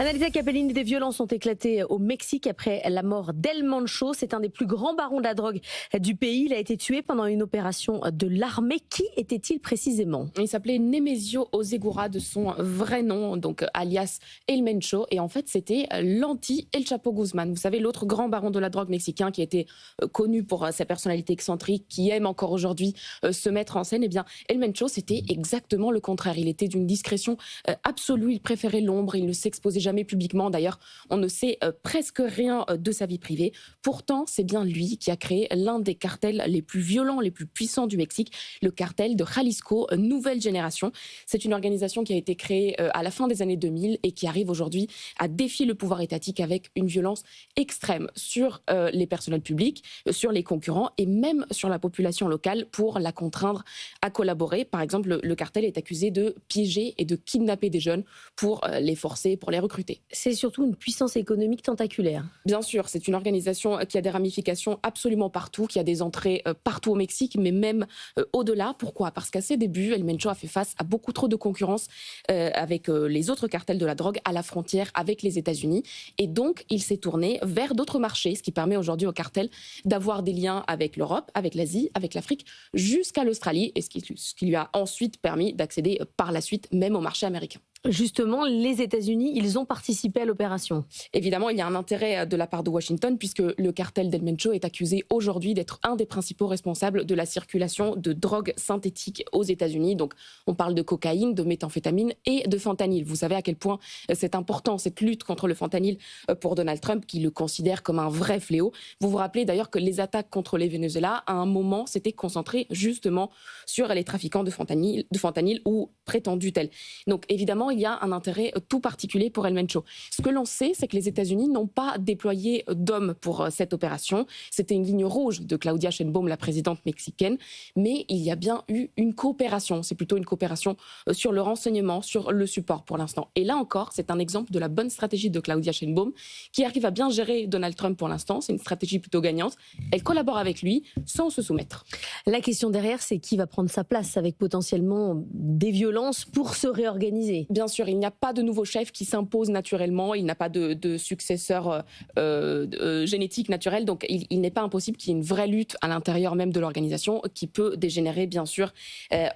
Annalisa Capellini, des violences ont éclaté au Mexique après la mort d'El Mencho. C'est un des plus grands barons de la drogue du pays. Il a été tué pendant une opération de l'armée. Qui était-il précisément? Il s'appelait Nemesio Osegura de son vrai nom, donc alias El Mencho. Et en fait, c'était l'anti-El Chapo Guzman. Vous savez, l'autre grand baron de la drogue mexicain qui était connu pour sa personnalité excentrique, qui aime encore aujourd'hui se mettre en scène. Eh bien, El Mencho, c'était exactement le contraire. Il était d'une discrétion absolue. Il préférait l'ombre. Il ne s'exposait jamais publiquement. D'ailleurs, on ne sait presque rien de sa vie privée. Pourtant, c'est bien lui qui a créé l'un des cartels les plus violents, les plus puissants du Mexique, le cartel de Jalisco Nouvelle Génération. C'est une organisation qui a été créée à la fin des années 2000 et qui arrive aujourd'hui à défier le pouvoir étatique avec une violence extrême sur les personnels publics, sur les concurrents et même sur la population locale pour la contraindre à collaborer. Par exemple, le cartel est accusé de piéger et de kidnapper des jeunes pour les forcer, pour les recruter. C'est surtout une puissance économique tentaculaire. Bien sûr, c'est une organisation qui a des ramifications absolument partout, qui a des entrées partout au Mexique, mais même au-delà. Pourquoi? Parce qu'à ses débuts, El Mencho a fait face à beaucoup trop de concurrence avec les autres cartels de la drogue à la frontière avec les États-Unis. Et donc, il s'est tourné vers d'autres marchés, ce qui permet aujourd'hui au cartel d'avoir des liens avec l'Europe, avec l'Asie, avec l'Afrique, jusqu'à l'Australie, et ce qui lui a ensuite permis d'accéder par la suite même au marché américain. Justement, les États-Unis, ils ont participé à l'opération. Évidemment, il y a un intérêt de la part de Washington puisque le cartel d'El Mencho est accusé aujourd'hui d'être un des principaux responsables de la circulation de drogues synthétiques aux États-Unis. Donc, on parle de cocaïne, de méthamphétamine et de fentanyl. Vous savez à quel point c'est important cette lutte contre le fentanyl pour Donald Trump, qui le considère comme un vrai fléau. Vous vous rappelez d'ailleurs que les attaques contre les Venezuela, à un moment, s'étaient concentrées justement sur les trafiquants de fentanyl ou prétendus tels. Donc, évidemment, il y a un intérêt tout particulier pour El Mencho. Ce que l'on sait, c'est que les États-Unis n'ont pas déployé d'hommes pour cette opération. C'était une ligne rouge de Claudia Sheinbaum, la présidente mexicaine. Mais il y a bien eu une coopération. C'est plutôt une coopération sur le renseignement, sur le support pour l'instant. Et là encore, c'est un exemple de la bonne stratégie de Claudia Sheinbaum qui arrive à bien gérer Donald Trump pour l'instant. C'est une stratégie plutôt gagnante. Elle collabore avec lui sans se soumettre. La question derrière, c'est qui va prendre sa place avec potentiellement des violences pour se réorganiser. Bien sûr, il n'y a pas de nouveau chef qui s'impose naturellement, il n'a pas de successeur génétique naturel, donc il n'est pas impossible qu'il y ait une vraie lutte à l'intérieur même de l'organisation qui peut dégénérer bien sûr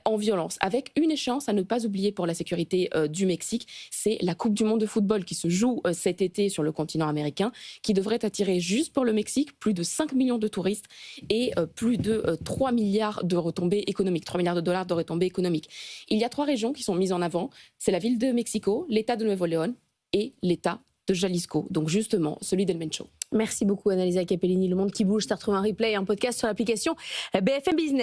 en violence. Avec une échéance à ne pas oublier pour la sécurité du Mexique, c'est la Coupe du Monde de football qui se joue cet été sur le continent américain, qui devrait attirer juste pour le Mexique plus de 5 millions de touristes et plus de 3 milliards de retombées économiques, 3 milliards de dollars de retombées économiques. Il y a 3 régions qui sont mises en avant, c'est la ville de Mexico, l'État de Nuevo León et l'État de Jalisco, donc justement celui d'El Mencho. Merci beaucoup Annalisa Capellini. Le monde qui bouge, tu as retrouvé un replay, un podcast sur l'application BFM Business.